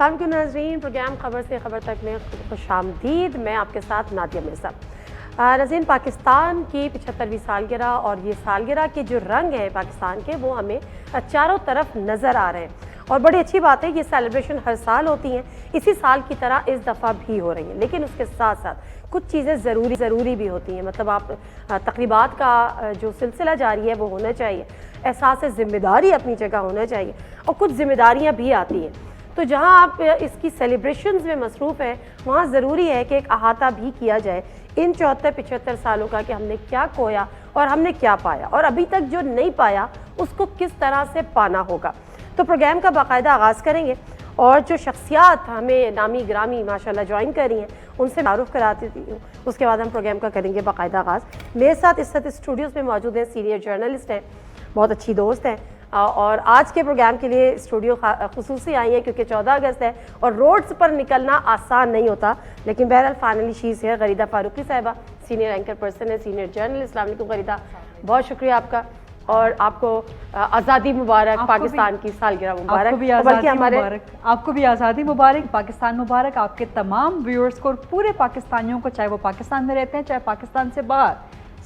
السلام علیکم ناظرین، پروگرام خبر سے خبر تک میں خوش آمدید. میں آپ کے ساتھ نادیہ مرزا. ناظرین، پاکستان کی 75ویں سالگرہ اور یہ سالگرہ کے جو رنگ ہیں پاکستان کے وہ ہمیں چاروں طرف نظر آ رہے ہیں اور بڑی اچھی بات ہے. یہ سیلیبریشن ہر سال ہوتی ہیں، اسی سال کی طرح اس دفعہ بھی ہو رہی ہیں، لیکن اس کے ساتھ ساتھ کچھ چیزیں ضروری بھی ہوتی ہیں. مطلب آپ تقریبات کا جو سلسلہ جاری ہے وہ ہونا چاہیے، احساس ذمہ داری اپنی جگہ ہونا چاہیے اور کچھ ذمہ داریاں بھی آتی ہیں. تو جہاں آپ اس کی سیلیبریشنز میں مصروف ہیں وہاں ضروری ہے کہ ایک احاطہ بھی کیا جائے ان 74-75 سالوں کا کہ ہم نے کیا کھویا اور ہم نے کیا پایا، اور ابھی تک جو نہیں پایا اس کو کس طرح سے پانا ہوگا. تو پروگرام کا باقاعدہ آغاز کریں گے اور جو شخصیات ہمیں نامی گرامی ماشاءاللہ جوائن کر رہی ہیں ان سے تعارف کراتی ہوں. اس کے بعد ہم پروگرام کا کریں گے باقاعدہ آغاز. میرے ساتھ اس وقت اسٹوڈیوز میں موجود ہیں سینئر جرنلسٹ ہیں، بہت اچھی دوست ہیں، اور آج کے پروگرام کے لیے اسٹوڈیو خصوصی آئی ہیں کیونکہ 14 اگست ہے اور روڈز پر نکلنا آسان نہیں ہوتا، لیکن بہرحال فائنلی شیز ہے. غریدہ فاروقی صاحبہ سینئر اینکر پرسن ہے، سینئر جرنلسٹ. السلام علیکم غریدہ، بہت شکریہ آپ کا، اور آپ کو آزادی مبارک، پاکستان کی سالگرہ مبارک. آپ کو بھی آزادی مبارک، پاکستان مبارک، آپ کے تمام ویورز کو اور پورے پاکستانیوں کو، چاہے وہ پاکستان میں رہتے ہیں چاہے پاکستان سے باہر،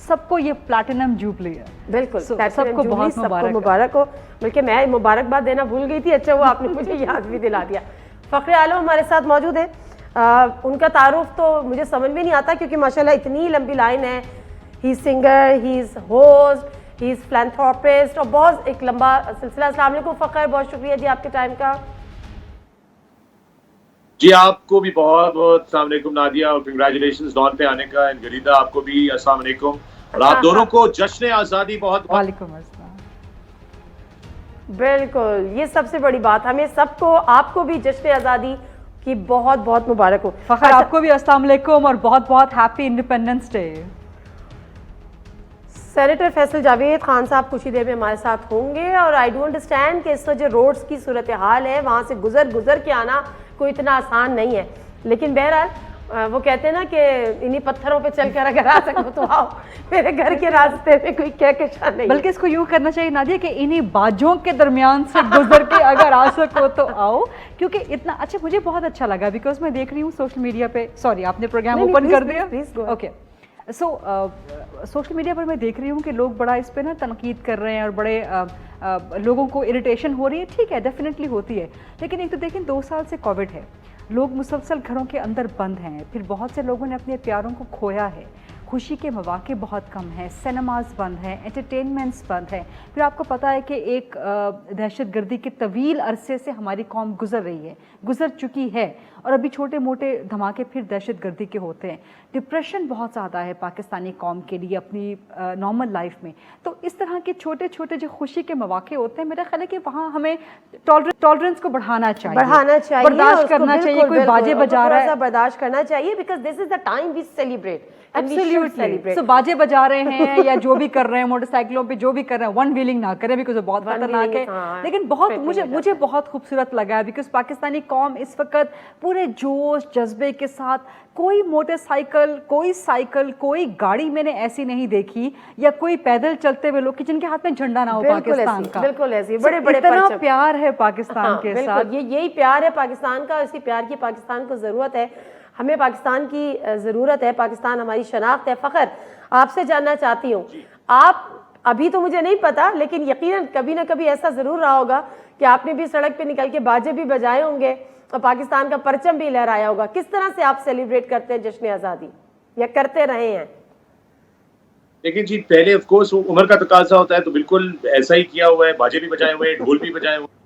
سب کو یہ پلاٹینم جوبلی ہے. بالکل، سب کو بہت مبارک ہو. بلکہ میں مبارکباد دینا بھول گئی تھی، اچھا وہ آپ نے مجھے یاد بھی دلا دیا. فخر عالم ہمارے ساتھ موجود ہیں. ان کا تعارف تو مجھے سمجھ میں نہیں آتا کیونکہ ماشاءاللہ اتنی لمبی لائن ہے. ہی از سنگر، ہی از ہوسٹ، ہی از فلانتھراپسٹ، اور بہت ایک لمبا سلسلہ. السلام علیکم فخر، بہت شکریہ جی آپ کے ٹائم کا. جی آپ کو بھی بہت بہت السلام علیکم نادیہ، اور کنگریچولیشنز ڈان پہ آنے کا. غریدہ آپ کو بھی السلام علیکم، اور آپ دونوں کو جشن آزادی بہت بہت. وعلیکم السلام. بالکل، یہ سب سے بڑی بات، ہمیں سب کو، آپ کو بھی جشن آزادی کی بہت بہت مبارک ہو. فخر آپ کو بھی السلام علیکم اور بہت بہت happy independence day. Senator Faisal Javed Khan صاحب کچھ ہی دیر میں ہمارے ساتھ ہوں گے. اور آئی ڈونٹ انڈرسٹینڈ کہ اس وجہ روڈز کی صورتحال ہے وہاں سے گزر کے آنا کوئی اتنا آسان نہیں ہے، لیکن بہرحال وہ کہتے ہیں نا کہ انہی پتھروں پہ چل کر اگر آ سکو تو آؤ، میرے گھر کے راستے میں کوئی کہکشاں نہیں. بلکہ اس کو یوں کرنا چاہیے نادیہ کہ انہی باجوں کے درمیان سے گزر کے اگر آ سکو تو آؤ، کیونکہ اتنا اچھا مجھے بہت اچھا لگا بیکاز میں دیکھ رہی ہوں سوشل میڈیا پہ. سوری آپ نے پروگرام اوپن کر دیا؟ اوکے. سوشل میڈیا پر میں دیکھ رہی ہوں کہ لوگ بڑا اس پہ نا تنقید کر رہے ہیں اور بڑے لوگوں کو اریٹیشن ہو رہی ہے. ٹھیک ہے، ڈیفینیٹلی ہوتی ہے، لیکن ایک تو دیکھیں 2 سال سے کووڈ ہے، لوگ مسلسل گھروں کے اندر بند ہیں، پھر بہت سے لوگوں نے اپنے پیاروں کو کھویا ہے، خوشی کے مواقع بہت کم ہیں، سینماز بند ہیں، انٹرٹینمنٹس بند ہیں. پھر آپ کو پتہ ہے کہ ایک دہشت گردی کے طویل عرصے سے ہماری قوم گزر چکی ہے، اور ابھی چھوٹے موٹے دھماکے پھر دہشت گردی کے ہوتے ہیں. ڈپریشن بہت زیادہ ہے پاکستانی قوم کے لیے اپنی نارمل لائف میں. تو اس طرح کے چھوٹے چھوٹے جو خوشی کے مواقع ہوتے ہیں، میرا خیال ہے کہ وہاں ہمیں ٹالرنس کو بڑھانا چاہیے، برداشت کرنا چاہیے. کوئی باجے بجا رہا ہے برداشت کرنا چاہیے because this is the time we celebrate. So باجے بجا رہے ہیں یا جو بھی کر رہے ہیں، موٹر سائیکلوں پہ جو بھی کر رہے ہیں، ون ویلنگ نہ کریں بیکاز بہت خطرناک ہے. لیکن بہت مجھے بہت خوبصورت لگا ہے بیکاز پاکستانی قوم اس وقت پورے جوش جذبے کے ساتھ، کوئی موٹر سائیکل، کوئی سائیکل، کوئی گاڑی میں نے ایسی نہیں دیکھی یا کوئی پیدل چلتے ہوئے لوگ جن کے ہاتھ میں جھنڈا نہ ہو پاکستان کا. بالکل ایسی بڑے اتنا پیار ہے پاکستان کے ساتھ. یہی پیار ہے پاکستان کا، اسی پیار کی پاکستان کو ضرورت ہے. ہمیں پاکستان کی ضرورت ہے، پاکستان ہماری شناخت ہے. فخر آپ سے جاننا چاہتی ہوں، آپ ابھی تو مجھے نہیں پتا لیکن یقیناً کبھی نہ کبھی ایسا ضرور رہا ہوگا کہ آپ نے بھی سڑک پہ نکل کے باجے بھی بجائے ہوں گے اور پاکستان کا پرچم بھی لہرایا ہوگا. کس طرح سے آپ سیلیبریٹ کرتے ہیں جشن آزادی یا کرتے رہے ہیں؟ لیکن جی پہلے آف کورس عمر کا تقاضا ہوتا ہے تو بالکل ایسا ہی کیا ہوا ہے. باجے بھی بجائے ہوئے ہیں، ڈھول بھی بجائے ہوئے ہیں،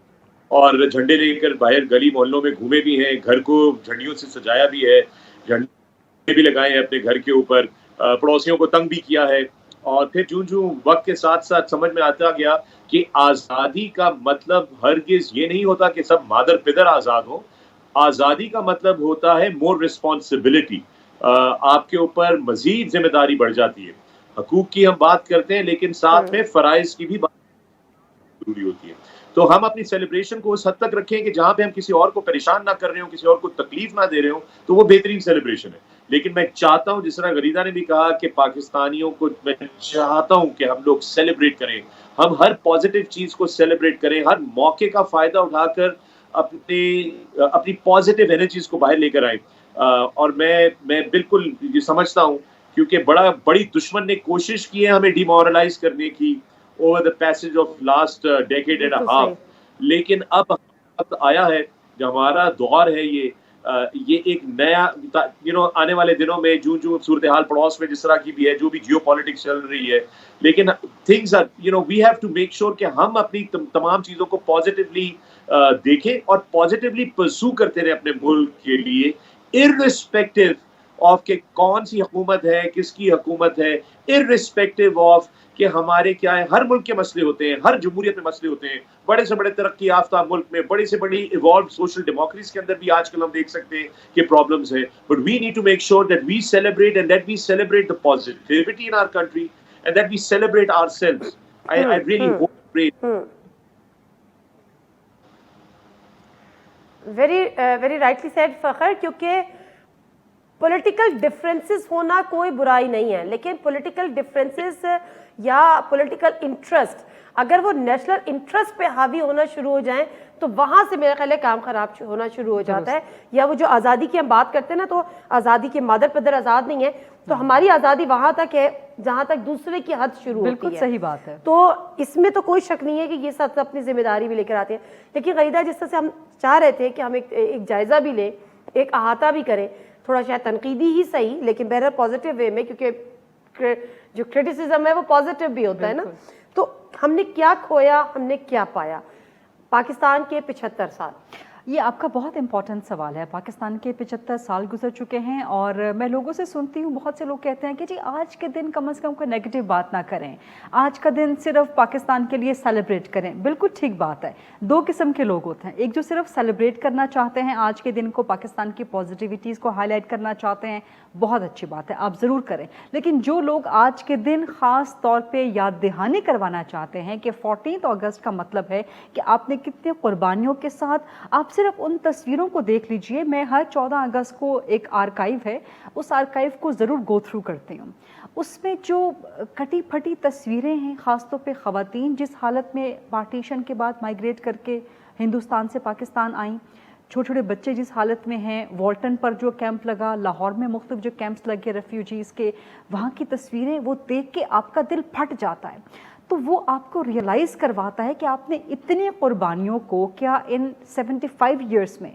اور جھنڈے لے کر باہر گلی محلوں میں گھومے بھی ہیں، گھر کو جھنڈیوں سے سجایا بھی ہے، جھنڈے بھی لگائے ہیں اپنے گھر کے اوپر، پڑوسیوں کو تنگ بھی کیا ہے. اور پھر جوں وقت کے ساتھ ساتھ سمجھ میں آتا گیا کہ آزادی کا مطلب ہرگز یہ نہیں ہوتا کہ سب مادر پدر آزاد ہوں. آزادی کا مطلب ہوتا ہے مور رسپانسبلٹی. آپ کے اوپر مزید ذمہ داری بڑھ جاتی ہے. حقوق کی ہم بات کرتے ہیں لیکن ساتھ میں فرائض کی بھی بات ضروری ہوتی ہے. تو ہم اپنی سیلیبریشن کو اس حد تک رکھیں کہ جہاں پہ ہم کسی اور کو پریشان نہ کر رہے ہوں، کسی اور کو تکلیف نہ دے رہے ہوں، تو وہ بہترین سیلیبریشن ہے. لیکن میں چاہتا ہوں، جس طرح غریدہ نے بھی کہا، کہ پاکستانیوں کو میں چاہتا ہوں کہ ہم لوگ سیلیبریٹ کریں، ہم ہر پازیٹیو چیز کو سیلیبریٹ کریں، ہر موقع کا فائدہ اٹھا کر اپنی پازیٹیو انرجیز کو باہر لے کر آئیں. اور میں بالکل یہ سمجھتا ہوں کیونکہ بڑی دشمن نے کوشش کی ہے ہمیں ڈیمورلائز کرنے کی over the passage of last decade and half, لیکن اب وقت آیا ہے جو ہمارا دور ہے یہ ایک نیا آنے والے دنوں میں جو صورتحال پڑوس میں جس طرح کی بھی ہے, جو بھی جیو پالیٹکس چل رہی ہے, لیکن things we have to make sure کہ ہم اپنی تمام چیزوں کو پازیٹیولی دیکھیں اور پازیٹیولی پرسو کرتے رہے اپنے ملک کے لیے, irrespective آف کہ کون سی حکومت ہے, کس کی حکومت ہے, irrespective آف کہ ہمارے کیا ہے. ہر ملک کے مسئلے ہوتے ہیں, ہر جمہوریت میں مسئلے ہوتے ہیں, بڑے سے بڑے ترقی یافتہ ملک میں, بڑی سے بڑی ایوالوڈ سوشل ڈیموکریسی کے اندر بھی آج کل ہم دیکھ سکتے ہیں کہ پرابلمز ہیں. But we need to make sure that we celebrate and that we celebrate the positivity in our country and that we celebrate ourselves. I really hope very rightly said Fakhar, کیونکہ political differences ہونا کوئی برائی نہیں ہے, لیکن political differences یا political interest اگر وہ نیشنل انٹرسٹ پہ حاوی ہونا شروع ہو جائیں تو وہاں سے میرا خیال ہے کام خراب ہونا شروع ہو جاتا ہے. یا وہ جو آزادی کی ہم بات کرتے ہیں نا, تو آزادی کے مادر پدر آزاد نہیں ہے, تو ہماری آزادی وہاں تک ہے جہاں تک دوسرے کی حد شروع ہوتی ہے. بالکل صحیح بات ہے. تو اس میں تو کوئی شک نہیں ہے کہ یہ سب اپنی ذمہ داری بھی لے کر آتے ہیں. لیکن غریدہ جس طرح سے ہم چاہ رہے تھے کہ ہم ایک جائزہ بھی لیں, ایک احاطہ بھی کریں, تھوڑا شاید تنقیدی ہی صحیح لیکن بہرحال پازیٹیو وے میں, کیونکہ جو کرٹیسزم ہے وہ پازیٹیو بھی ہوتا ہے نا. تو ہم نے کیا کھویا, ہم نے کیا پایا پاکستان کے 75 سال؟ یہ آپ کا بہت امپورٹنٹ سوال ہے. پاکستان کے 75 سال گزر چکے ہیں اور میں لوگوں سے سنتی ہوں, بہت سے لوگ کہتے ہیں کہ جی آج کے دن کم از کم کوئی نیگیٹو بات نہ کریں, آج کا دن صرف پاکستان کے لیے سیلیبریٹ کریں. بالکل ٹھیک بات ہے. دو قسم کے لوگ ہوتے ہیں, ایک جو صرف سیلیبریٹ کرنا چاہتے ہیں آج کے دن کو, پاکستان کی پازیٹیوٹیز کو ہائی لائٹ کرنا چاہتے ہیں, بہت اچھی بات ہے, آپ ضرور کریں. لیکن جو لوگ آج کے دن خاص طور پہ یاد دہانی کروانا چاہتے ہیں کہ 14 اگست کا مطلب ہے کہ آپ نے کتنے قربانیوں کے ساتھ, آپ صرف ان تصویروں کو دیکھ لیجئے. میں ہر 14 اگست کو ایک آرکائیو ہے, اس آرکائیو کو ضرور گو تھرو کرتی ہوں. اس میں جو کٹی پھٹی تصویریں ہیں, خاص طور پہ خواتین جس حالت میں پارٹیشن کے بعد مائیگریٹ کر کے ہندوستان سے پاکستان آئیں, چھوٹے چھوٹے بچے جس حالت میں ہیں, والٹن پر جو کیمپ لگا, لاہور میں مختلف جو کیمپس لگے ریفیوجیز کے, وہاں کی تصویریں وہ دیکھ کے آپ کا دل پھٹ جاتا ہے. تو وہ آپ کو ریئلائز کرواتا ہے کہ آپ نے اتنی قربانیوں کو کیا ان 75 ایئرس میں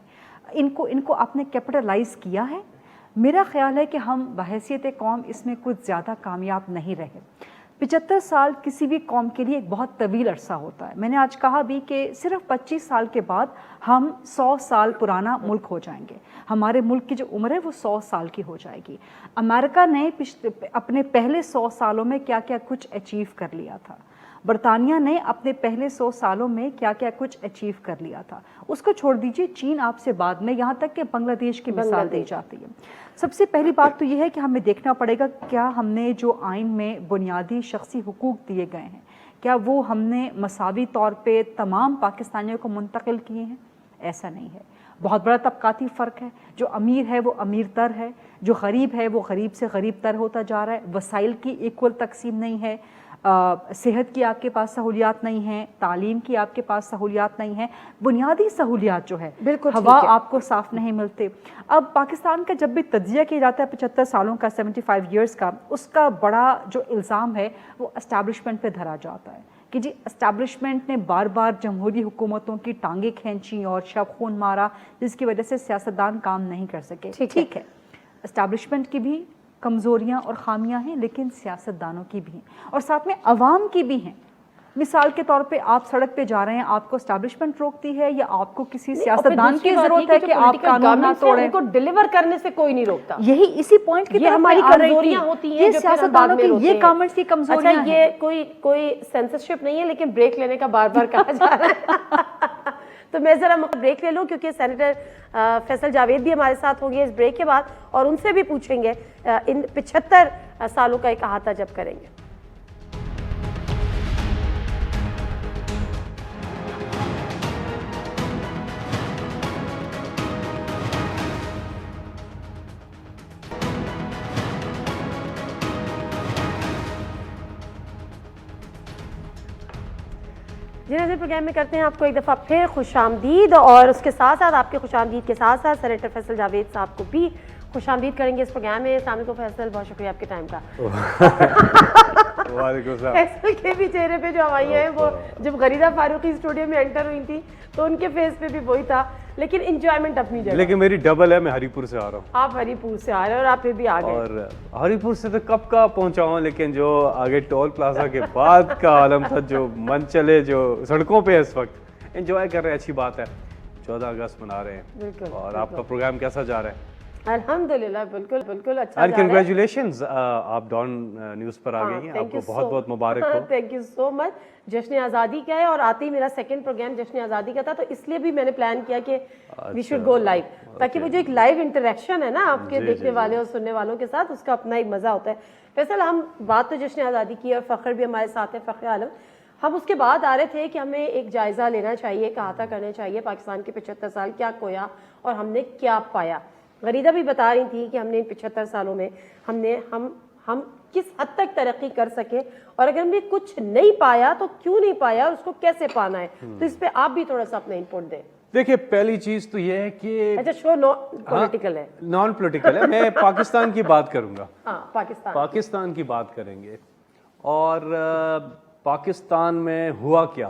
ان کو آپ نے کیپٹلائز کیا ہے. میرا خیال ہے کہ ہم بحیثیت قوم اس میں کچھ زیادہ کامیاب نہیں رہے. 75 سال کسی بھی قوم کے لیے ایک بہت طویل عرصہ ہوتا ہے. میں نے آج کہا بھی کہ صرف 25 سال کے بعد ہم 100 سال پرانا ملک ہو جائیں گے. ہمارے ملک کی جو عمر ہے وہ 100 سال کی ہو جائے گی. امریکہ نے اپنے پہلے 100 سالوں میں کیا کیا کچھ اچیو کر لیا تھا, برطانیہ نے اپنے پہلے 100 سالوں میں کیا کیا کچھ اچیو کر لیا تھا. اس کو چھوڑ دیجئے, چین آپ سے بعد میں, یہاں تک کہ بنگلہ دیش کی مثال دی جاتی ہے. سب سے پہلی بات تو یہ ہے کہ ہمیں دیکھنا پڑے گا کیا ہم نے جو آئین میں بنیادی شخصی حقوق دیے گئے ہیں, کیا وہ ہم نے مساوی طور پہ تمام پاکستانیوں کو منتقل کیے ہیں؟ ایسا نہیں ہے. بہت بڑا طبقاتی فرق ہے. جو امیر ہے وہ امیر تر ہے, جو غریب ہے وہ غریب سے غریب تر ہوتا جا رہا ہے. وسائل کی ایکول تقسیم نہیں ہے, صحت کی آپ کے پاس سہولیات نہیں ہیں, تعلیم کی آپ کے پاس سہولیات نہیں ہیں, بنیادی سہولیات جو ہے بالکل ہوا آپ کو صاف نہیں ملتے. اب پاکستان کا جب بھی تجزیہ کیا جاتا ہے 75 سالوں کا, 75 ایئرس کا, اس کا بڑا جو الزام ہے وہ اسٹیبلشمنٹ پہ دھرا جاتا ہے کہ جی اسٹیبلشمنٹ نے بار بار جمہوری حکومتوں کی ٹانگیں کھینچی اور شب خون مارا, جس کی وجہ سے سیاستدان کام نہیں کر سکے. ٹھیک ہے, اسٹیبلشمنٹ کی بھی کمزوریاں اور خامیاں ہیں, لیکن سیاستدانوں کی بھی ہیں اور ساتھ میں عوام کی بھی ہیں. مثال کے طور پہ آپ سڑک پہ جا رہے ہیں, آپ کو اسٹیبلشمنٹ روکتی ہے یا آپ کو کسی سیاستدان کی ضرورت ہے کہ آپ قانون نہ توڑیں, ان کو ڈیلیور کرنے سے کوئی نہیں روکتا. یہی اسی پوائنٹ کی طرف ہماری کمزوریاں ہوتی ہیں, یہ سیاستدانوں کی, یہ کامنٹس کی کمزوریاں ہیں. یہ کوئی سینسرشپ نہیں ہے, لیکن بریک لینے کا بار بار کہا جا رہا ہے. تو میں ذرا بریک لے لوں کیونکہ سینیٹر فیصل جاوید بھی ہمارے ساتھ ہوں گے اس بریک کے بعد, اور ان سے بھی پوچھیں گے ان 75 سالوں کا ایک احاطہ جب کریں گے. جی ناظرین، پروگرام میں کرتے ہیں آپ کو ایک دفعہ پھر خوش آمدید، اور اس کے ساتھ ساتھ آپ کے خوش آمدید کے ساتھ ساتھ سینیٹر فیصل جاوید صاحب کو بھی خوش آمدید کریں گے اس پروگرام میں۔ السلام علیکم فیصل، بہت شکریہ آپ کے ٹائم کا۔ وعلیکم السلام۔ فیصل کے بھی چہرے پہ جو ہوائیاں ہیں وہ جب غریدہ فاروقی اسٹوڈیو میں انٹر ہوئی تھی تو ان کے فیس پہ بھی وہی تھا، لیکن انجوائمنٹ اپنی جگہ۔ لیکن میری ڈبل ہے، میں ہری پور سے آ رہا ہوں۔ آپ ہری پور سے آ رہے ہیں اور آپ پھر بھی آ گئے۔ اور ہری پور سے تو کب کا پہنچا ہوں، لیکن جو آگے ٹول پلازا کے بعد کا عالم تھا، جو من چلے جو سڑکوں پہ اس وقت انجوائے کر رہے ہیں، اچھی بات ہے۔ 14 اگست منا رہے ہیں، بالکل۔ اور آپ کا پروگرام کیسا جا رہا ہے؟ الحمدللہ بالکل بالکل اچھا اینڈ جا رہا ہے۔ کنگریچولیشنز، آپ ڈان نیوز پر آ گئی ہیں، آپ کو بہت بہت مبارک ہو۔ تھینک یو سو مچ۔ جشن آزادی کا ہے اور آتے ہی میرا سیکنڈ پروگرام جشن آزادی کا تھا، تو اس لیے بھی میں نے پلان کیا کہ وی شوڈ گو لائیو، تاکہ وہ جو ایک لائیو انٹریکشن ہے نا آپ کے دیکھنے والے اور سننے والوں کے ساتھ، اس کا اپنا ایک مزہ ہوتا ہے۔ فیصل، ہم بات تو جشن آزادی کی اور فخر بھی ہمارے ساتھ ہے، فخر عالم، ہم اس کے بعد آ رہے تھے کہ ہمیں ایک جائزہ لینا چاہیے، ایک احاطہ کرنا چاہیے پاکستان کے 75 سال کیا کھویا اور ہم نے کیا پایا۔ غریدہ بھی بتا رہی تھی کہ ہم نے ان 75 سالوں میں ہم کس حد تک ترقی کر سکے، اور اگر ہم نے کچھ نہیں پایا تو کیوں نہیں پایا اور اس کو کیسے پانا ہے، تو اس پہ آپ بھی تھوڑا سا اپنا انپوٹ دیں۔ دیکھیے، پہلی چیز تو یہ ہے کہ اچھا، شو پولیٹیکل ہے، نان پولیٹیکل ہے، میں پاکستان کی بات کروں گا۔ ہاں، پاکستان کی بات کریں گے، اور پاکستان میں ہوا کیا۔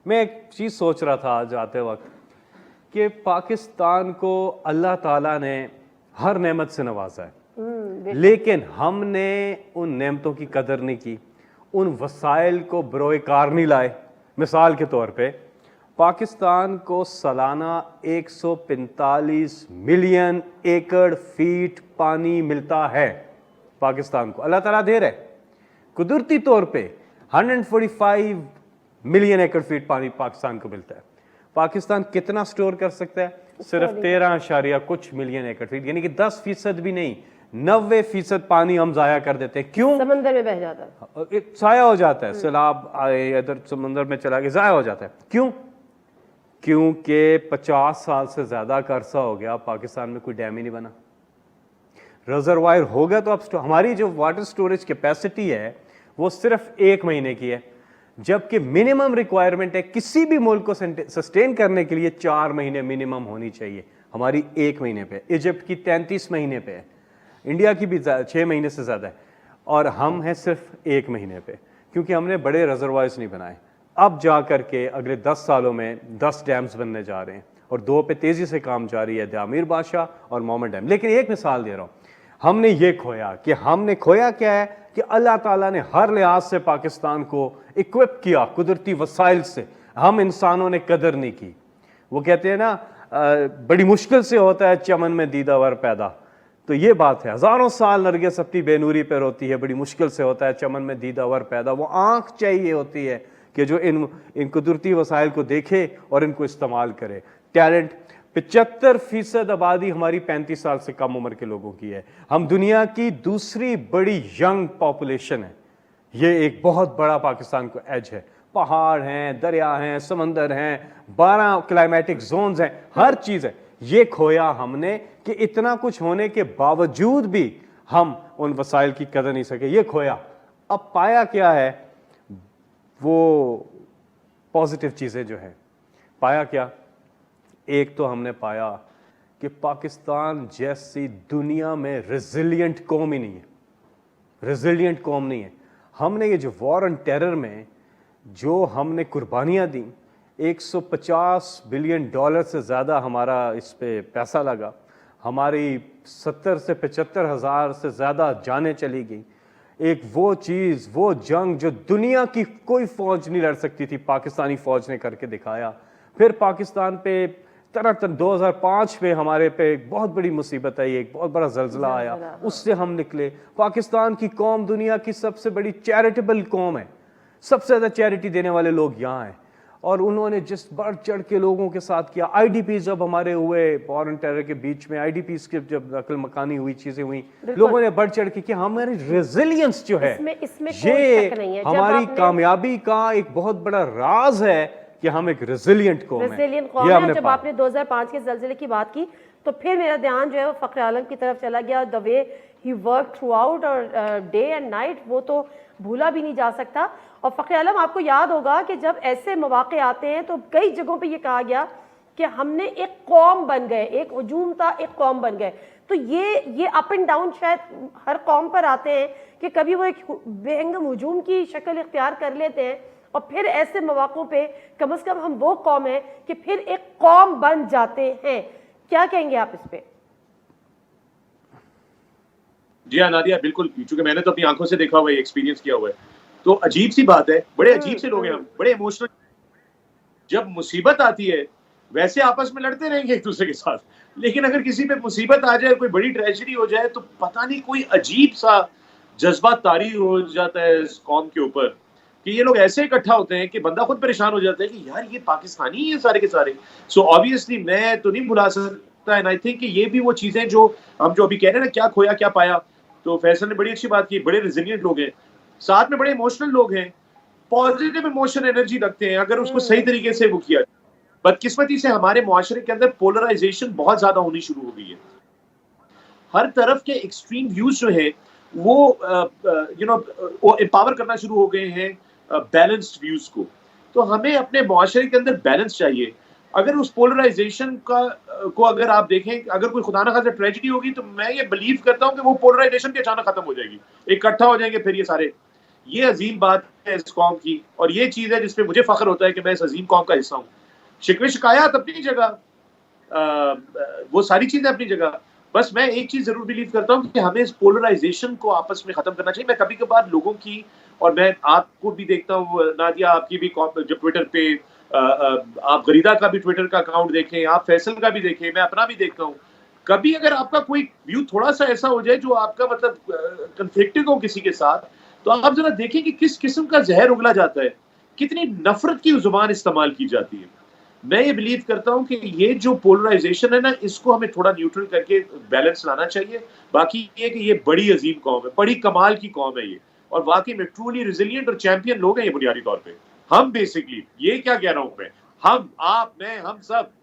میں ایک چیز سوچ رہا تھا آج آتے وقت کہ پاکستان کو اللہ تعالیٰ نے ہر نعمت سے نوازا ہے، لیکن ہم نے ان نعمتوں کی قدر نہیں کی، ان وسائل کو بروئے کار نہیں لائے۔ مثال کے طور پہ پاکستان کو سالانہ 145 ملین ایکڑ فیٹ پانی ملتا ہے۔ پاکستان کو اللہ تعالیٰ دے رہے، قدرتی طور پہ 145 ملین ایکڑ فیٹ پانی پاکستان کو ملتا ہے۔ پاکستان کتنا سٹور کر سکتا ہے؟ صرف 13 کچھ ملین ایکڑ فیٹ، یعنی کہ 10% بھی نہیں، 90% پانی ہم ضائع کر دیتے ہیں۔ کیوں؟ سمندر میں بہہ جاتا ہے، ضائع ہو جاتا ہے، سیلاب آئے ادھر سمندر میں چلا گیا، ضائع ہو جاتا ہے۔ کیوں؟ کیونکہ 50 سال سے زیادہ کا عرصہ ہو گیا پاکستان میں کوئی ڈیم ہی نہیں بنا۔ ریزروائر ہو گیا تو اب ہماری جو واٹر سٹوریج کیپیسٹی ہے وہ صرف 1 مہینے کی ہے، جبکہ منیمم ریکوائرمنٹ ہے کسی بھی ملک کو سسٹین کرنے کے لیے 4 مہینے منیمم ہونی چاہیے، ہماری 1 مہینے پہ، ایجپٹ کی 33 مہینے پہ ہے، انڈیا کی بھی 6 مہینے سے زیادہ ہے، اور ہم ہیں صرف 1 مہینے پہ، کیونکہ ہم نے بڑے ریزروائرز نہیں بنائے۔ اب جا کر کے اگلے 10 سالوں میں 10 ڈیمز بننے جا رہے ہیں، اور 2 پہ تیزی سے کام جاری ہے، دامیر بادشاہ اور مومن ڈیم۔ لیکن ایک مثال دے رہا ہوں، ہم نے یہ کھویا کہ ہم نے کھویا کیا ہے کہ اللہ تعالیٰ نے ہر لحاظ سے پاکستان کو اکوپ کیا قدرتی وسائل سے، ہم انسانوں نے قدر نہیں کی۔ وہ کہتے ہیں نا بڑی مشکل سے ہوتا ہے چمن میں دیدہ ور پیدا، تو یہ بات ہے، ہزاروں سال نرگس اپنی بے نوری پہ روتی ہے، بڑی مشکل سے ہوتا ہے چمن میں دیدہ ور پیدا۔ وہ آنکھ چاہیے ہوتی ہے کہ جو ان قدرتی وسائل کو دیکھے اور ان کو استعمال کرے۔ ٹیلنٹ 75% آبادی ہماری 35 سال سے کم عمر کے لوگوں کی ہے، ہم دنیا کی دوسری بڑی ینگ پاپولیشن ہے، یہ ایک بہت بڑا پاکستان کو ایج ہے۔ پہاڑ ہیں، دریا ہیں، سمندر ہیں، 12 کلائمیٹک زونز ہیں، ہر چیز ہے۔ یہ کھویا ہم نے کہ اتنا کچھ ہونے کے باوجود بھی ہم ان وسائل کی قدر نہیں سکے، یہ کھویا۔ اب پایا کیا ہے؟ وہ پازیٹیو چیزیں جو ہیں، پایا کیا؟ ایک تو ہم نے پایا کہ پاکستان جیسی دنیا میں ریزیلینٹ قوم ہی نہیں ہے، ریزیلینٹ قوم نہیں ہے۔ ہم نے یہ جو وار آن ٹیرر میں جو ہم نے قربانیاں دیں، $150 بلین سے زیادہ ہمارا اس پہ پیسہ لگا، ہماری 70 سے 75 ہزار سے زیادہ جانیں چلی گئیں۔ ایک وہ چیز، وہ جنگ جو دنیا کی کوئی فوج نہیں لڑ سکتی تھی، پاکستانی فوج نے کر کے دکھایا۔ پھر پاکستان پہ 2005 پہ ہمارے پہ ایک بہت بڑی مصیبت آئی، ایک بہت بڑا زلزلہ آیا، اس سے ہم نکلے۔ پاکستان کی قوم دنیا کی سب سے بڑی چیریٹیبل قوم ہے، سب سے زیادہ چیریٹی دینے والے لوگ یہاں ہیں، اور انہوں نے جس بڑھ چڑھ کے لوگوں کے ساتھ کیا۔ آئی ڈی پیز جب ہمارے ہوئے وار آن ٹیرر کے بیچ میں، آئی ڈی پیز کے جب نقل مکانی ہوئی، چیزیں ہوئیں، لوگوں نے بڑھ چڑھ کے کیا۔ ہماری ریزیلینس جو ہے، یہ ہماری کامیابی کا ایک بہت بڑا راز ہے کہ ہم ایک ریزیلینٹ قوم ہیں۔ یہ ہم نے جب آپ نے 2005 کے زلزلے کی بات کی تو پھر میرا دھیان جو ہے وہ فخر عالم کی طرف چلا گیا، اور the way he work through out اور ڈے اینڈ نائٹ، وہ تو بھولا بھی نہیں جا سکتا. اور فخر عالم آپ کو یاد ہوگا کہ جب ایسے مواقع آتے ہیں تو کئی جگہوں پہ یہ کہا گیا کہ ہم نے ایک قوم بن گئے، ایک ہجوم تھا ایک قوم بن گئے. تو یہ اپ اینڈ ڈاؤن شاید ہر قوم پر آتے ہیں کہ کبھی وہ ایک بے ہنگم ہجوم کی شکل اختیار کر لیتے ہیں اور پھر ایسے مواقعوں پہ کم از کم ہم وہ قوم ہیں کہ پھر ایک قوم بن جاتے ہیں. کیا کہیں گے آپ اس پہ؟ جی ہاں نادیہ بالکل، چونکہ میں نے تو اپنی آنکھوں سے دیکھا ہوا ہے، ایکسپیرینس کیا ہوا ہے. تو عجیب سی بات ہے، بڑے عجیب سے لوگ ہیں ہم، بڑے ایموشنل. جب مصیبت آتی ہے ویسے آپس میں لڑتے رہیں گے ایک دوسرے کے ساتھ، لیکن اگر کسی پہ مصیبت آ جائے، کوئی بڑی ٹریجڈی ہو جائے تو پتہ نہیں کوئی عجیب سا جذبہ طاری ہو جاتا ہے اس قوم کے اوپر کہ یہ لوگ ایسے اکٹھا ہوتے ہیں کہ بندہ خود پریشان ہو جاتا ہے کہ یار یہ پاکستانی ہیں سارے کے سارے. سو آبویسلی میں تو نہیں بھلا سکتا، اینڈ آئی تھنک کہ یہ بھی وہ چیزیں جو ہم جو ابھی کہہ رہے ہیں نا، کیا کھویا کیا پایا. تو فیصل نے بڑی اچھی بات کی، بڑے ریزیلینٹ لوگ ہیں، ساتھ میں بڑے ایموشنل لوگ ہیں، پازیٹیو ایموشن انرجی رکھتے ہیں اگر اس کو صحیح طریقے سے وہ کیا. بدقسمتی سے ہمارے معاشرے کے اندر پولرائزیشن بہت زیادہ ہونی شروع ہو گئی ہے. ہر طرف کے ایکسٹریم ویوز جو ہیں وہ امپاور کرنا شروع ہو گئے ہیں بیلنسڈ ویوز کو. تو ہمیں اپنے معاشرے کے اندر بیلنس چاہیے. اگر اس پولرائزیشن کو اگر آپ دیکھیں، اگر کوئی خدا نہ خاصہ ٹریجڈی ہوگی تو میں یہ بلیو کرتا ہوں کہ وہ پولرائزیشن کے اچانک ختم ہو جائے گی، اکٹھا ہو جائیں گے پھر یہ سارے. یہ عظیم بات ہے اس قوم کی، اور یہ چیز ہے جس پہ مجھے فخر ہوتا ہے کہ میں اس عظیم قوم کا حصہ ہوں. شکوے شکایات اپنی جگہ، وہ ساری چیزیں اپنی جگہ. بس میں ایک چیز ضرور بلیو کرتا ہوں کہ ہمیں اس پولرائزیشن کو آپس میں ختم کرنا چاہیے. میں کبھی کبھار لوگوں کی، اور میں آپ کو بھی دیکھتا ہوں نادیہ، آپ کی بھی جو ٹویٹر پہ آپ غریدہ کا بھی ٹویٹر کا اکاؤنٹ دیکھیں، آپ فیصل کا بھی دیکھیں، میں اپنا بھی دیکھتا ہوں. کبھی اگر آپ کا کوئی ویو تھوڑا سا ایسا ہو جائے جو آپ کا مطلب کنفلکٹنگ ہو کسی کے ساتھ، تو آپ ذرا دیکھیں کہ کس قسم کا زہر اگلا جاتا ہے، کتنی نفرت کی زبان استعمال کی جاتی ہے. میں یہ بلیو کرتا ہوں کہ یہ جو پولرائزیشن ہے نا، اس کو ہمیں تھوڑا نیوٹرل کر کے بیلنس لانا چاہیے. باقی یہ کہ یہ بڑی عظیم قوم ہے، بڑی کمال کی قوم ہے یہ، اور واقعی میں ٹرولی ریزیلینٹ اور چیمپئن لوگ ہیں یہ بنیادی طور پہ. ہم بیسکلی یہ کیا کہہ رہا ہوں میں، ہم، آپ، میں، ہم سب.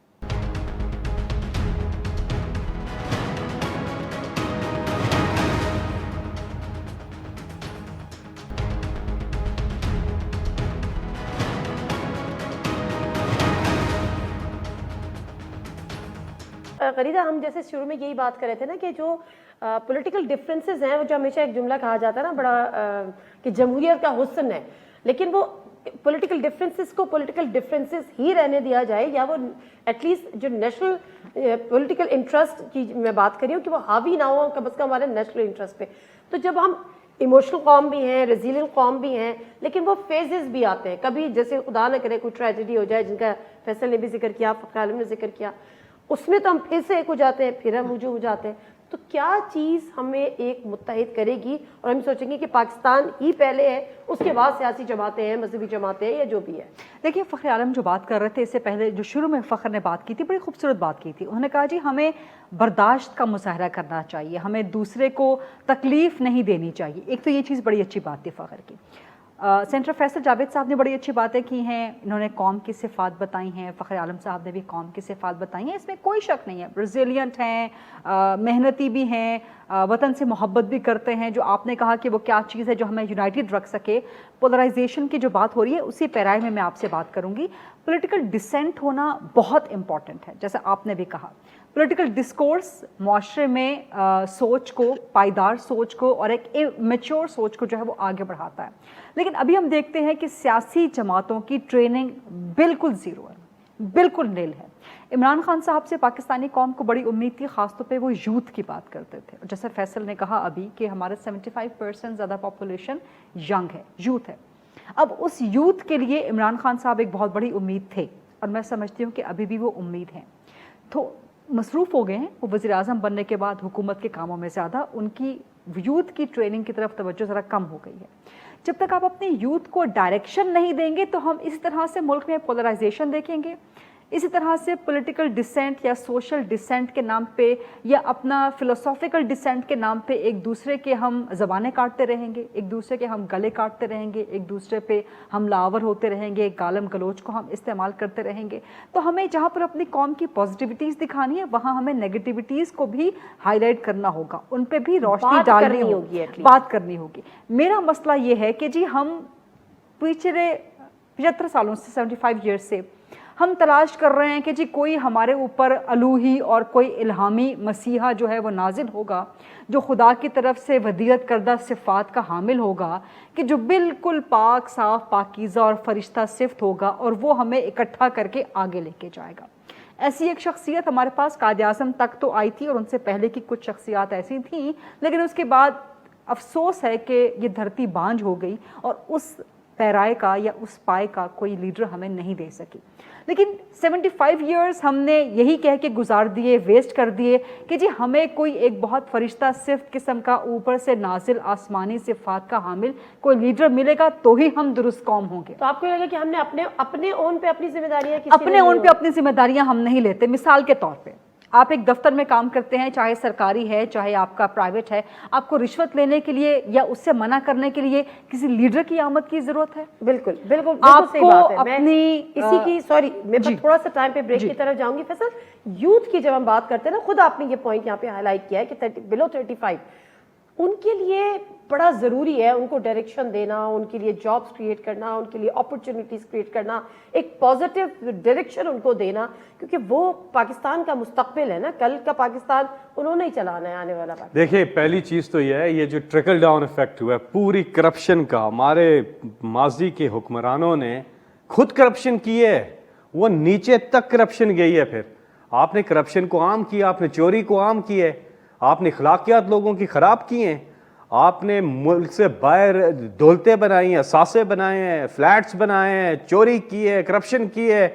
غریدہ، ہم جیسے شروع میں یہی بات کر رہے تھے نا کہ جو پولیٹیکل ڈفرینسز ہیں، وہ جو ہمیشہ ایک جملہ کہا جاتا ہے نا بڑا کہ جمہوریت کا حسن ہے، لیکن وہ پولیٹیکل ڈفرینسز کو پولیٹیکل ڈفرینسز ہی رہنے دیا جائے، یا وہ ایٹ لیسٹ جو نیشنل پولیٹیکل انٹرسٹ کی میں بات کر رہی ہوں کہ وہ حاوی نہ ہو کم از کم ہمارے نیشنل انٹرسٹ پہ. تو جب ہم ایموشنل قوم بھی ہیں، ریزیلینٹ قوم بھی ہیں، لیکن وہ فیزز بھی آتے ہیں. کبھی جیسے خدا نہ کرے کوئی ٹریجڈی ہو جائے جن کا فیصل نے بھی ذکر کیا، فخر عالم نے ذکر کیا، اس میں تو ہم پھر سے ایک ہو جاتے ہیں، پھر ہم ہجوم ہو جاتے ہیں. تو کیا چیز ہمیں ایک متحد کرے گی اور ہم سوچیں گے کہ پاکستان ہی پہلے ہے، اس کے بعد سیاسی جماعتیں ہیں، مذہبی جماعتیں ہیں، یا جو بھی ہے؟ دیکھیے فخر عالم جو بات کر رہے تھے اس سے پہلے، جو شروع میں فخر نے بات کی تھی، بڑی خوبصورت بات کی تھی. انہوں نے کہا جی ہمیں برداشت کا مظاہرہ کرنا چاہیے، ہمیں دوسرے کو تکلیف نہیں دینی چاہیے. ایک تو یہ چیز بڑی اچھی بات تھی فخر کی. سینٹر فیصل جاوید صاحب نے بڑی اچھی باتیں کی ہیں، انہوں نے قوم کی صفات بتائی ہیں. فخر عالم صاحب نے بھی قوم کی صفات بتائی ہیں، اس میں کوئی شک نہیں ہے. ریزیلینٹ ہیں، محنتی بھی ہیں، وطن سے محبت بھی کرتے ہیں. جو آپ نے کہا کہ وہ کیا چیز ہے جو ہمیں یونائٹڈ رکھ سکے، پولرائزیشن کی جو بات ہو رہی ہے اسی پیرائے میں آپ سے بات کروں گی. پولیٹیکل ڈسینٹ ہونا بہت امپورٹنٹ ہے، جیسے آپ نے بھی کہا. پولیٹیکل ڈسکورس معاشرے میں سوچ کو، پائیدار سوچ کو اور ایک میچور سوچ کو جو ہے وہ آگے بڑھاتا ہے. لیکن ابھی ہم دیکھتے ہیں کہ سیاسی جماعتوں کی ٹریننگ بالکل زیرو ہے، بالکل نیل ہے. عمران خان صاحب سے پاکستانی قوم کو بڑی امید تھی، خاص طور پہ وہ یوتھ کی بات کرتے تھے. جیسے فیصل نے کہا ابھی کہ ہمارے 75% زیادہ پاپولیشن ینگ ہے، یوتھ ہے. اب اس یوتھ کے لیے عمران خان صاحب ایک بہت بڑی امید تھے، اور میں سمجھتی ہوں کہ ابھی بھی وہ امید ہیں. تو مصروف ہو گئے ہیں وہ وزیر اعظم بننے کے بعد حکومت کے کاموں میں زیادہ، ان کی یوتھ کی ٹریننگ کی طرف توجہ ذرا کم ہو گئی ہے. جب تک آپ اپنے یوتھ کو ڈائریکشن نہیں دیں گے تو ہم اس طرح سے ملک میں پولرائزیشن دیکھیں گے، اسی طرح سے پولیٹیکل ڈسینٹ یا سوشل ڈسینٹ کے نام پہ یا اپنا فلسافیکل ڈسینٹ کے نام پہ ایک دوسرے کے ہم زبانیں کاٹتے رہیں گے, ایک دوسرے کے ہم گلے کاٹتے رہیں گے, ایک دوسرے پہ حملہ آور ہوتے رہیں گے, گالم گلوچ کو ہم استعمال کرتے رہیں گے. تو ہمیں جہاں پر اپنی قوم کی پازیٹیوٹیز دکھانی ہے وہاں ہمیں نیگیٹیوٹیز کو بھی ہائی لائٹ کرنا ہوگا, ان پہ بھی روشنی ڈالنی ہوگی, بات کرنی ہوگی. میرا مسئلہ یہ ہے کہ جی ہم پچھلے 75 سالوں سے 75 ایئرز سے ہم تلاش کر رہے ہیں کہ جی کوئی ہمارے اوپر الوہی اور کوئی الہامی مسیحا جو ہے وہ نازل ہوگا جو خدا کی طرف سے ودیعت کردہ صفات کا حامل ہوگا, کہ جو بالکل پاک صاف پاکیزہ اور فرشتہ صفت ہوگا اور وہ ہمیں اکٹھا کر کے آگے لے کے جائے گا. ایسی ایک شخصیت ہمارے پاس قائد اعظم تک تو آئی تھی اور ان سے پہلے کی کچھ شخصیات ایسی تھیں, لیکن اس کے بعد افسوس ہے کہ یہ دھرتی بانجھ ہو گئی اور اس پیرائے کا یا اس پائے کا کوئی لیڈر ہمیں نہیں دے سکی. لیکن 75 ایئرز ہم نے یہی کہہ کے گزار دیے, ویسٹ کر دیے کہ جی ہمیں کوئی ایک بہت فرشتہ صفت قسم کا اوپر سے نازل آسمانی صفات کا حامل کوئی لیڈر ملے گا تو ہی ہم درست قوم ہوں گے. تو آپ کو لگا کہ ہم نے اپنے اون پہ اپنی ذمہ داریاں اپنے اون پہ اپنی ذمہ داریاں ہم نہیں لیتے. مثال کے طور پہ آپ ایک دفتر میں کام کرتے ہیں, چاہے سرکاری ہے چاہے آپ کا پرائیویٹ ہے, آپ کو رشوت لینے کے لیے یا اس سے منع کرنے کے لیے کسی لیڈر کی آمد کی ضرورت ہے؟ بالکل بالکل آپ صحیح کو بات ہے. اپنی اسی کی سوری میں تھوڑا سا ٹائم پہ بریک کی طرف جاؤں گی. فیصل, یوتھ کی جب ہم بات کرتے ہیں نا, خود آپ نے یہ پوائنٹ یہاں پہ ہائی لائٹ کیا ہے کہ بلو 35 ان کے لیے بڑا ضروری ہے ان کو ڈائریکشن دینا, ان کے لیے جابس کریٹ کرنا, ان کے لیے اپرچونیٹیز کریٹ کرنا, ایک پازیٹیو ڈائریکشن ان کو دینا, کیونکہ وہ پاکستان کا مستقبل ہے نا, کل کا پاکستان انہوں نے ہی چلانا ہے, آنے والا پاکستان. دیکھیں پہلی چیز تو یہ ہے, یہ جو ٹرکل ڈاؤن ایفیکٹ ہوا ہے پوری کرپشن کا, ہمارے ماضی کے حکمرانوں نے خود کرپشن کی ہے, وہ نیچے تک کرپشن گئی ہے. پھر آپ نے کرپشن کو عام کیا, آپ نے چوری کو عام کیا ہے, آپ نے اخلاقیات لوگوں کی خراب کی ہیں, آپ نے ملک سے باہر دولتیں بنائی ہیں, اثاثے بنائے ہیں, فلیٹس بنائے ہیں, چوری کی ہے, کرپشن کی ہے,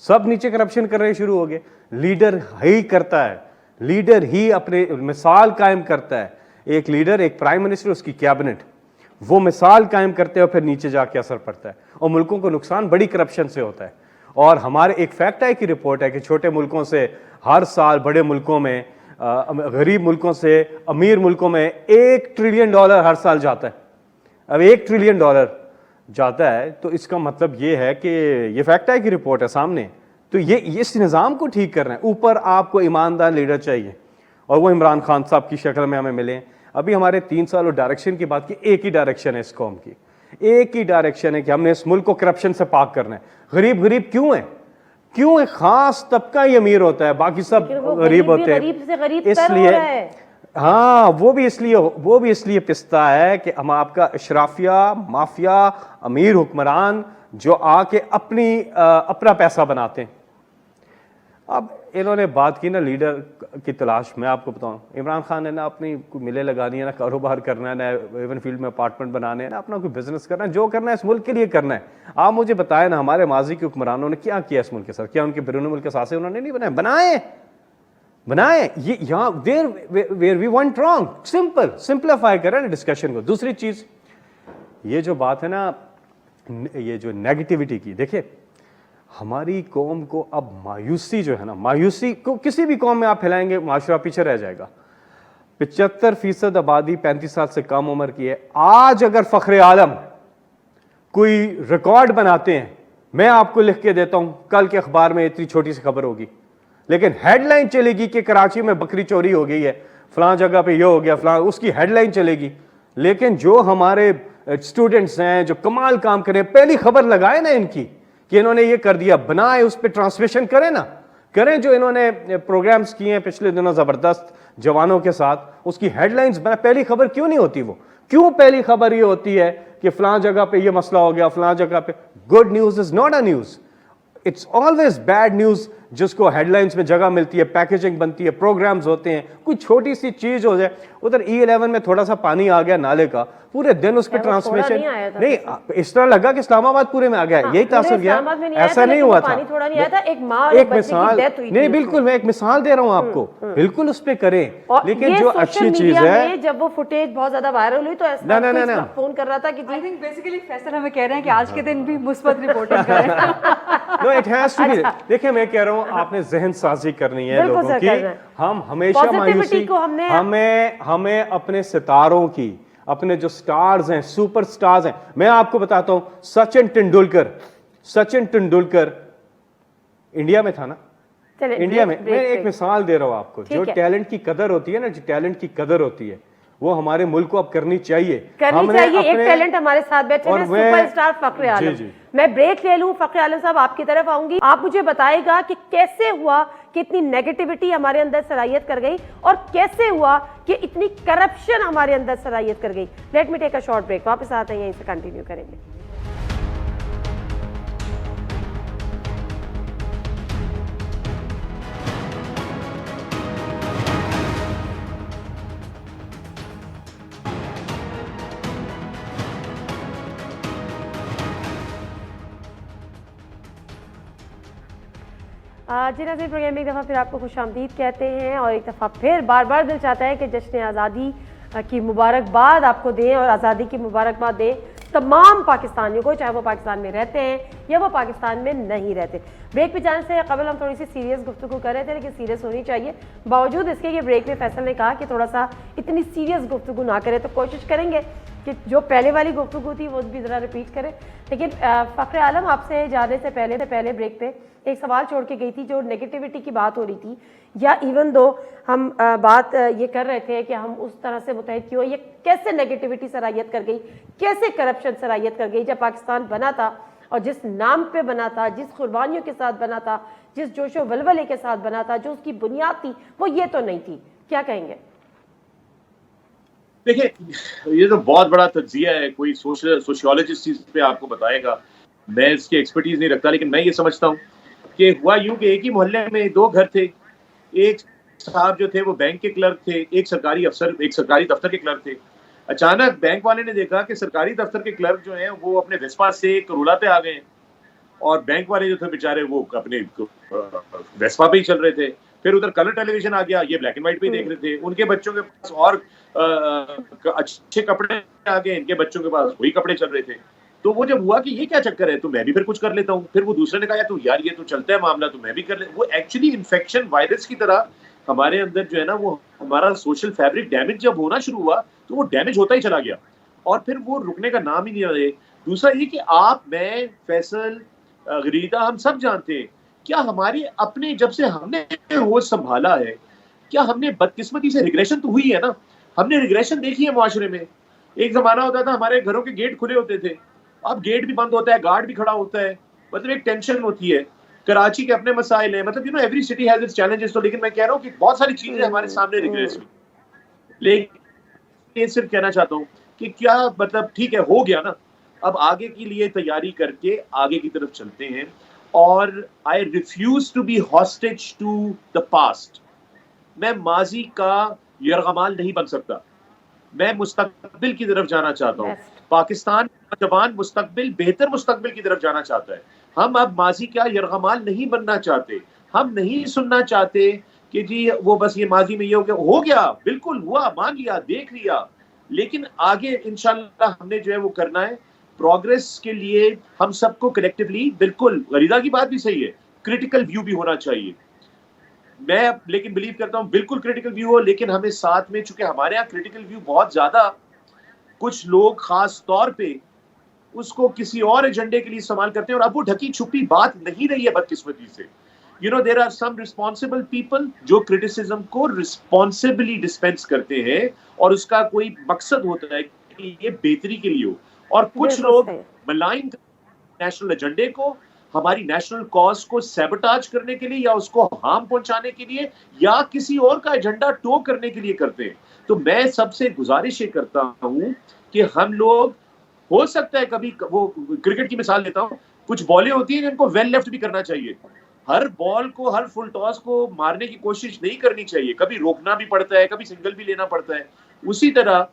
سب نیچے کرپشن کرنے شروع ہو گئے. لیڈر ہی کرتا ہے, لیڈر ہی اپنے مثال قائم کرتا ہے. ایک لیڈر, ایک پرائم منسٹر, اس کی کیبنٹ, وہ مثال قائم کرتے ہیں اور پھر نیچے جا کے اثر پڑتا ہے. اور ملکوں کو نقصان بڑی کرپشن سے ہوتا ہے. اور ہمارے ایک فیکٹ ہے کہ رپورٹ ہے کہ چھوٹے ملکوں سے ہر سال بڑے ملکوں میں, غریب ملکوں سے امیر ملکوں میں $1 ٹریلین ہر سال جاتا ہے. اب $1 ٹریلین جاتا ہے تو اس کا مطلب یہ ہے کہ یہ فیکٹ ہے کہ رپورٹ ہے سامنے. تو یہ اس نظام کو ٹھیک کرنا ہے. اوپر آپ کو ایماندار لیڈر چاہیے اور وہ عمران خان صاحب کی شکل میں ہمیں ملے. ابھی ہمارے 3 سال اور ڈائریکشن کی بات کی, ایک ہی ڈائریکشن ہے اس قوم کی, ایک ہی ڈائریکشن ہے کہ ہم نے اس ملک کو کرپشن سے پاک کرنا ہے. غریب کیوں ہیں؟ کیوں ایک خاص طبقہ ہی امیر ہوتا ہے, باقی سب غریب ہوتے ہیں. اس لیے ہاں وہ بھی اس لیے پستا ہے کہ ہم آپ کا اشرافیہ مافیا امیر حکمران جو آ کے اپنا پیسہ بناتے ہیں. اب انہوں نے بات کی نا لیڈر کی تلاش. میں آپ کو بتاؤں, عمران خان نے نا اپنی کوئی ملیں لگانی ہے, نا کاروبار کرنا ہے, نا ایون فیلڈ میں اپارٹمنٹ بنانے ہیں, نا اپنا کوئی بزنس کرنا ہے, جو کرنا ہے اس ملک کے لیے کرنا ہے. آپ مجھے بتائیں نا ہمارے ماضی کے حکمرانوں نے کیا کیا اس ملک کے ساتھ؟ کیا ان کے بیرون ملک اثاثے انہوں نے نہیں بنائے؟ یہ یہاں where we went wrong. Simplify کریں ڈسکشن کو. دوسری چیز یہ جو بات ہے نا, یہ جو نیگیٹیوٹی کی, دیکھیں ہماری قوم کو اب مایوسی جو ہے نا, مایوسی کو کسی بھی قوم میں آپ پھیلائیں گے معاشرہ پیچھے رہ جائے گا. 75% آبادی 35 سال سے کم عمر کی ہے. آج اگر فخر عالم کوئی ریکارڈ بناتے ہیں, میں آپ کو لکھ کے دیتا ہوں, کل کے اخبار میں اتنی چھوٹی سی خبر ہوگی لیکن ہیڈ لائن چلے گی کہ کراچی میں بکری چوری ہو گئی ہے, فلاں جگہ پہ یہ ہو گیا, فلاں, اس کی ہیڈ لائن چلے گی. لیکن جو ہمارے اسٹوڈنٹس ہیں جو کمال کام کریں, پہلی خبر لگائے نا ان کی کہ انہوں نے یہ کر دیا, بنائے, اس پہ ٹرانسلیشن کریں جو انہوں نے پروگرامز کیے ہیں پچھلے دنوں زبردست جوانوں کے ساتھ, اس کی ہیڈ لائنز بنا. پہلی خبر کیوں نہیں ہوتی وہ؟ کیوں پہلی خبر یہ ہوتی ہے کہ فلاں جگہ پہ یہ مسئلہ ہو گیا, فلاں جگہ پہ؟ Good news is not a news, it's always bad news جس کو ہیڈ لائنس میں جگہ ملتی ہے, پیکیجنگ بنتی ہے, پروگرامز ہوتے ہیں, کوئی چھوٹی سی چیز ہو جائے, ادھر E11 میں تھوڑا سا پانی آ گیا نالے کا, پورے دن اس پہ ٹرانسمیشن نہیں, اس طرح لگا کہ اسلام آباد پورے میں آ گیا, یہی تاثر گیا, ایسا نہیں ہوا تھا. ایک مثال نہیں, بالکل میں ایک مثال دے رہا ہوں آپ کو, بالکل اس پہ کریں. لیکن جو اچھی چیز ہے, جب وہ فوٹیج بہت زیادہ وائرل ہوئی تو ایسا فون کر رہا تھا کہ آئی تھنک بیسیکلی فیصل ہمیں کہہ رہے ہیں کہ آج کے دن بھی مثبت رپورٹنگ کریں. نو اٹ ہیز ٹو بی. دیکھیں میں کہہ رہا ہوں آپ نے ذہن سازی کرنی ہے لوگوں کی. ہم ہمیشہ مایوسی, ہمیں اپنے ستاروں کی, اپنے جو سٹارز ہیں, سپر سٹارز ہیں, میں آپ کو بتاتا ہوں سچن ٹنڈولکر انڈیا میں تھا نا, انڈیا میں ایک مثال دے رہا ہوں آپ کو, جو ٹیلنٹ کی قدر ہوتی ہے نا, جو ٹیلنٹ کی قدر ہوتی ہے وہ ہمارے ملک کو اب کرنی چاہیے. ایک ٹیلنٹ ہمارے ساتھ بیٹھے ہیں, سپر اسٹار فخر عالم. میں بریک لے لوں, فخر عالم صاحب آپ کی طرف آؤں گی, آپ مجھے بتائے گا کہ کیسے ہوا کہ اتنی نیگیٹیوٹی ہمارے اندر صلاحیت کر گئی, اور کیسے ہوا کہ اتنی کرپشن ہمارے اندر صلاحیت کر گئی. Let me take a short break, واپس آتے ہیں, یہیں سے کنٹینیو کریں گے. جی ناظرین, پروگرام میں ایک دفعہ پھر آپ کو خوش آمدید کہتے ہیں, اور ایک دفعہ پھر بار بار دل چاہتا ہے کہ جشن آزادی کی مبارکباد آپ کو دیں, اور آزادی کی مبارکباد دیں تمام پاکستانیوں کو, چاہے وہ پاکستان میں رہتے ہیں یا وہ پاکستان میں نہیں رہتے. بریک پہ جانے سے قبل ہم تھوڑی سی سیریس گفتگو کر رہے تھے, لیکن سیریس ہونی چاہیے. باوجود اس کے کہ بریک میں فیصل نے کہا کہ تھوڑا سا اتنی سیریس گفتگو نہ کرے, تو کوشش کریں گے کہ جو پہلے والی گفتگو تھی وہ بھی ذرا ریپیٹ کریں. لیکن فخر عالم, آپ سے جانے سے پہلے بریک پہ ایک سوال چھوڑ کے گئی تھی, جو نیگیٹیوٹی کی بات ہو رہی تھی, یا ایون دو ہم بات یہ کر رہے تھے کہ ہم اس طرح سے متحد کیوں, یہ کیسے نیگیٹیوٹی صلاحیت کر گئی, کیسے کرپشن صلاحیت کر گئی. جب پاکستان بنا تھا اور جس نام پہ بنا تھا, جس قربانیوں کے ساتھ بنا تھا, جس جوش و ولولے کے ساتھ بنا تھا, جو اس کی بنیاد تھی وہ یہ تو نہیں تھی. کیا کہیں گے؟ دیکھیں یہ تو بہت بڑا تجزیہ ہے, کوئی سوشیولوجسٹ چیز پہ آپ کو بتائے گا, میں اس کی ایکسپرٹیز نہیں رکھتا. لیکن میں یہ سمجھتا ہوں کہ ہوا یوں کہ ایک ہی محلے میں دو گھر تھے, ایک صاحب جو تھے وہ بینک کے کلرک تھے, ایک سرکاری دفتر کے کلرک تھے. اچانک بینک والے نے دیکھا کہ سرکاری دفتر کے کلرک جو ہیں وہ اپنے ویسپا سے کرولا پہ آ گئے, اور بینک والے جو تھے بیچارے وہ اپنے ویسپا پہ ہی چل رہے تھے. پھر ادھر کلر ٹیلی ویژن آ گیا, یہ بلیک اینڈ وائٹ پہ ہی دیکھ رہے تھے. ان کے بچوں کے پاس اور اچھے کپڑے آ گئے, ان کے بچوں کے پاس وہی کپڑے چل رہے تھے. تو وہ جب ہوا کہ یہ کیا چکر ہے, تو میں بھی پھر کچھ کر لیتا ہوں. پھر وہ دوسرے نے کہا تو یار یہ تو چلتا ہے معاملہ, تو میں بھی کر لیتا. وہ ایکچولی انفیکشن وائرس کی طرح ہمارے اندر جو ہے نا, وہ ہمارا سوشل فیبرک ڈیمیج جب ہونا شروع ہوا تو وہ ڈیمیج ہوتا ہی چلا گیا, اور پھر وہ رکنے کا نام ہی نہیں لے. دوسرا یہ کہ آپ, میں, فیصل, غریدہ, ہم سب جانتے ہیں کیا ہمارے اپنے جب سے ہم نے ہوش سنبھالا ہے, کیا ہم نے بدقسمتی سے ریگریشن تو ہوئی ہے نا, ہم نے ریگریشن دیکھی ہے معاشرے میں. ایک زمانہ ہوتا تھا ہمارے گھروں کے گیٹ کھلے ہوتے تھے, اب گیٹ بھی بند ہوتا ہے, گارڈ بھی کھڑا ہوتا ہے, مطلب ایک ٹینشن ہوتی ہے. کراچی کے اپنے مسائل ہیں, مطلب every city has its challenges. تو لیکن میں کہہ رہا ہوں کہ بہت ساری چیزیں ہمارے سامنے ریگریس ہوئی. لیکن یہ صرف کہنا چاہتا ہوں کہ کیا مطلب ٹھیک ہے, ہو گیا نا, اب آگے کے لیے تیاری کر کے آگے کی طرف چلتے ہیں. اور I refuse to be hostage to the past. میں ماضی کا یرغمال نہیں بن سکتا, میں مستقبل کی طرف جانا چاہتا ہوں. پاکستان نوجوان مستقبل, بہتر مستقبل کی طرف جانا چاہتا ہے. ہم اب ماضی کا یرغمال نہیں بننا چاہتے. ہم نہیں سننا چاہتے کہ جی وہ بس یہ ماضی میں یہ ہو گیا, بالکل ہوا, مان لیا, دیکھ لیا. لیکن آگے انشاءاللہ ہم نے جو ہے وہ کرنا ہے. پروگریس کے لیے ہم سب کو کلیکٹیولی, بالکل غریدہ کی بات بھی صحیح ہے, کریٹیکل ویو بھی ہونا چاہیے. میں لیکن بلیو کرتا ہوں بالکل کریٹیکل ویو ہو, لیکن ہمیں ساتھ میں, چونکہ ہمارے یہاں کریٹیکل ویو بہت زیادہ, کچھ لوگ خاص طور پہ اس کو کسی اور ایجنڈے کے لیے استعمال کرتے ہیں, اور اب وہ ڈھکی چھپی بات نہیں رہی ہے بدقسمتی سے. there are some responsible people جو کرٹیسزم کو رسپانسبلی ڈسپینس کرتے ہیں, اور اس کا کوئی مقصد ہوتا ہے کہ یہ بہتری کے لیے ہو. اور کچھ لوگ ملائن نیشنل ایجنڈے کو, ہماری نیشنل کاز کو سیبوٹاج کرنے کے لیے, یا اس کو ہارم پہنچانے کے لیے, یا کسی اور کا ایجنڈا ٹو کرنے کے لیے کرتے ہیں. تو میں سب سے گزارش یہ کرتا ہوں کہ ہم لوگ, ہو سکتا ہے کبھی, وہ کرکٹ کی مثال لیتا ہوں, کچھ بالیں ہوتی ہیں جن کو ویل لیفٹ بھی کرنا چاہیے, ہر بال کو ہر فل ٹاس کو مارنے کی کوشش نہیں کرنی چاہیے, کبھی روکنا بھی پڑتا ہے, کبھی سنگل بھی لینا پڑتا ہے. اسی طرح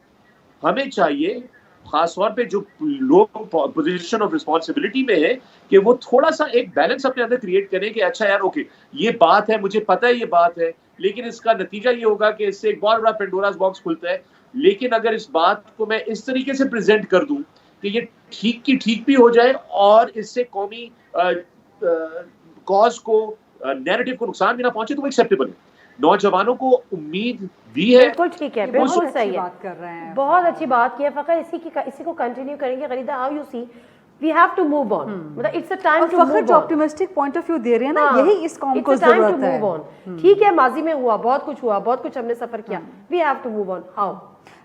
ہمیں چاہیے خاص طور پہ جو لوگ پوزیشن آف رسپانسبلٹی میں ہے کہ وہ تھوڑا سا ایک بیلنس اپنے اندر کریٹ کریں کہ اچھا یار اوکے یہ بات ہے, مجھے پتہ ہے یہ بات ہے, لیکن اس کا نتیجہ یہ ہوگا کہ اس سے ایک بہت بڑا پینڈوراز باکس کھلتا ہے. لیکن اگر اس بات کو میں اس طریقے سے پریزنٹ کر دوں کہ یہ ٹھیک کی ٹھیک بھی ہو جائے اور اس سے قومی کاز کو نیریٹو کو نقصان بھی نہ پہنچے تو وہ ایکسیپٹیبل ہے. نوجوانوں کو امید بھی ہے. بالکل ٹھیک ہے, بالکل صحیح ہے, بات کر رہے ہیں, بہت اچھی بات کی ہے. فخر اسی کو کنٹینیو کریں گے. Gharida how you see we have to move on, مطلب it's a time to move on. Fakhar جو آپٹیمسٹک پوائنٹ آف ویو دے رہے ہیں نا, یہی اس قوم کو ضرورت ہے. ٹھیک ہے ماضی میں ہوا, بہت کچھ ہوا, بہت کچھ ہم نے سفر کیا, we have to move on. How?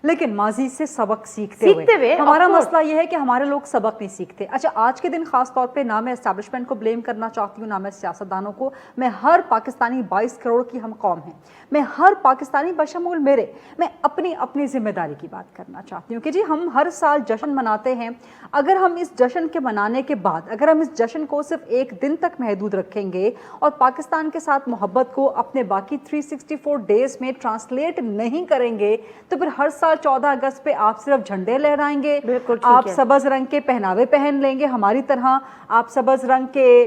لیکن ماضی سے سبق سیکھتے ہوئے ہمارا مسئلہ یہ ہے کہ ہمارے لوگ سبق نہیں سیکھتے. اچھا آج کے دن خاص طور پہ نہ میں اسٹیبلشمنٹ کو بلیم کرنا چاہتی ہوں, نہ میں سیاستدانوں کو. میں ہر پاکستانی 22 کروڑ کی ہم قوم ہیں, میں ہر پاکستانی بشمول میرے, میں اپنی ذمہ داری کی بات کرنا چاہتی ہوں کہ جی ہم ہر سال جشن مناتے ہیں. اگر ہم اس جشن کے منانے کے بعد اگر ہم اس جشن کو صرف ایک دن تک محدود رکھیں گے اور پاکستان کے ساتھ محبت کو اپنے باقی 364 ڈیز میں ٹرانسلیٹ نہیں کریں گے تو پھر ہر سال 14 اگست پہ آپ صرف جھنڈے لہرائیں گے, آپ سبز رنگ کے پہناوے پہن لیں گے ہماری طرح, آپ سبز رنگ کے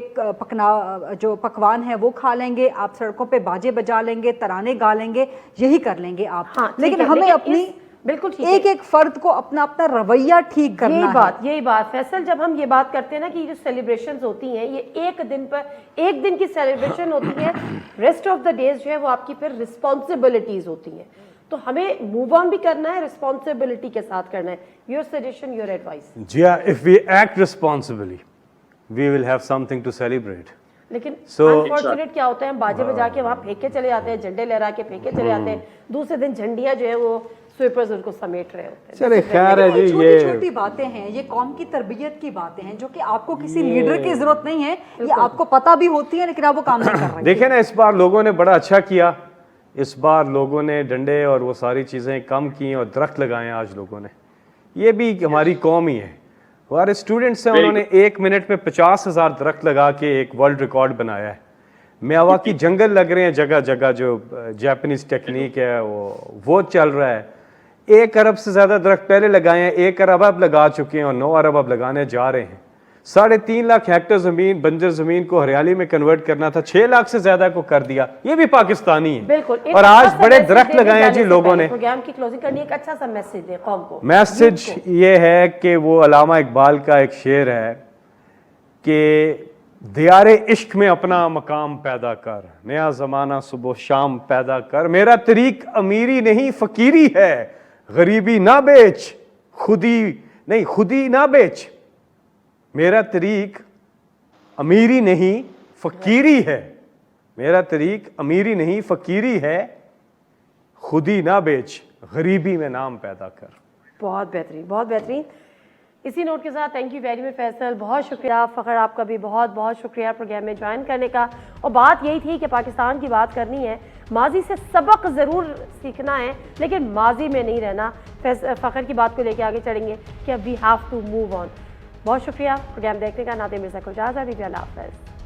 جو پکوان ہیں وہ کھا لیں گے, آپ سڑکوں پہ باجے بجا لیں گے, ترانے گا لیں گے, یہی کر لیں گے آپ. لیکن ہمیں اپنی بالکل ایک فرد کو اپنا رویہ ٹھیک کرنا ہے. یہی بات فیصل, جب ہم یہ بات کرتے ہیں نا کہ یہ جو سیلیبریشنز ہوتی ہیں یہ ایک دن کی سیلیبریشن ہوتی ہے, ریسٹ آف دا ڈیز جو ہے وہ آپ کی پھر رسپانسبلٹیز ہوتی ہیں. تو ہمیں موو آن بھی کرنا ہے, رسپانسبلٹی کے ساتھ کرنا ہے. Your suggestion, your advice. جی ہاں, if we act responsibly we will have something to celebrate. لیکن انفارچونیٹ کیا ہوتا ہے, ہم باجے بجا کے وہاں پھینکے چلے جاتے ہیں, جھنڈے لہرا کے پھینکے چلے جاتے ہیں, دوسرے دن جھنڈیاں جو ہے وہ سویپرز ان کو سمیٹ رہے ہوتے ہیں. چلے خیر ہے جی, چھوٹی چھوٹی باتیں ہیں, یہ قوم کی تربیت کی باتیں ہیں جو کہ آپ کو کسی لیڈر کی ضرورت نہیں ہے, یہ آپ کو پتہ بھی ہوتی ہے لیکن آپ وہ کام نہیں کر رہے. دیکھیں نا اس بار لوگوں نے بڑا اچھا کیا, اس بار لوگوں نے ڈنڈے اور وہ ساری چیزیں کم کی اور درخت لگائے ہیں آج لوگوں نے. یہ بھی ہماری قوم ہی ہے, ہمارے اسٹوڈنٹس ہیں, انہوں نے 1 منٹ میں 50,000 درخت لگا کے ایک ورلڈ ریکارڈ بنایا ہے. میاواکی جنگل لگ رہے ہیں جگہ جگہ, جو جاپنیز ٹیکنیک ہے وہ چل رہا ہے. 1 ارب سے زیادہ درخت پہلے لگائے ہیں, 1 ارب اب لگا چکے ہیں اور 9 ارب اب لگانے جا رہے ہیں. 3.5 لاکھ ہیکٹر زمین, بنجر زمین کو ہریالی میں کنورٹ کرنا تھا, 6 لاکھ سے زیادہ کو کر دیا. یہ بھی پاکستانی ہے. بالکل, اور آج بڑے درخت لگائے ہیں جی لوگوں نے. پروگرام کی کلوزنگ کرنی, ایک اچھا سا میسج دے قوم کو. میسج یہ ہے کہ وہ علامہ اقبال کا ایک شعر ہے کہ دیار عشق میں اپنا مقام پیدا کر, نیا زمانہ صبح و شام پیدا کر. میرا طریق امیری نہیں فقیری ہے, غریبی نہ بیچ, خودی نہ بیچ. میرا طریق امیری نہیں فقیری ہے, میرا طریق امیری نہیں فقیری ہے, خودی نہ بیچ, غریبی میں نام پیدا کر. بہت بہترین, بہت بہترین. اسی نوٹ کے ساتھ thank you very much Faisal, بہت شکریہ. فخر آپ کا بھی بہت بہت شکریہ پروگرام میں جوائن کرنے کا. اور بات یہی تھی کہ پاکستان کی بات کرنی ہے, ماضی سے سبق ضرور سیکھنا ہے لیکن ماضی میں نہیں رہنا. فخر کی بات کو لے کے آگے چڑھیں گے کہ اب we have to move on. بہت شکریہ پروگرام دیکھنے کا. نادر مرزا کو اجازت دیجیے, اللہ حافظ.